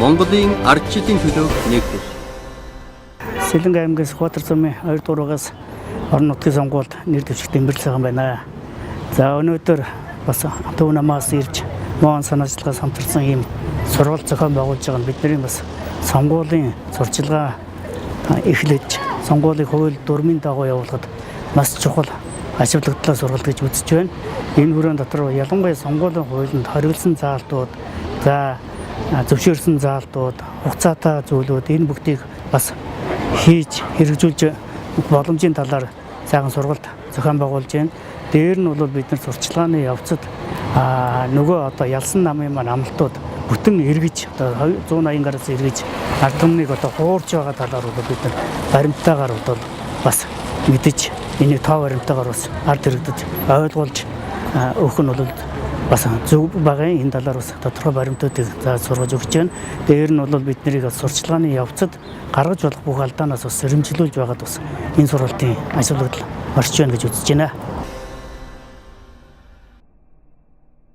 Монголын ардчилын төлөв нэгдэл. Сэлэнг аймгаас Хатар сумын 2 дуурайгаас орон нутгийн сонгуульд нэр дэвшигт тэмдэглэж байгаа юм байна. За өнөөдөр бас төв намаас ирж моон санаачлагаас хамтарсан ийм сургалт зохион байгуулж байгаа нь бидний бас сонгуулийн сурчилгаа эхлэж сонгуулийн хууль дүрмийн дагуу явуулахад маш чухал ашиглагдлаа сургалт гэж үзэж байна. Энэ хүрээнд дотор ялангуяа сонгуулийн хуулинд хориглосон заалтууд, за зөвшөөрсөн заалтууд, хугацаатай зүйлүүд энэ бүгдийг бас хийж хэрэгжүүлж боломжийн талаар сайхан сургалт зохион байгуулж байна. Дээр нь бол бид нар сурчлагын явцад нөгөө одоо ялсан намын маань амлалтууд бүтэн эргэж одоо 180 гаруйс эргэж ард түмнийг одоо хуурж байгаа талаар бол бид нар баримтаагаар бол бас мэдэж энийг тоо баримтаагаар бас ард иргэдэд ойлгуулж өгөх нь бол бас зөв багын энэ талаар бас тодорхой баримтуудыг зааж сургаж өгч байна. Дээр нь бол бид нарыг сурчлагын явцад гаргаж болох бүх алдаанаас бас сэрэмжлүүлж байгаад бас энэ сургалтын ашиглагдал орж байна гэж үзэж байна.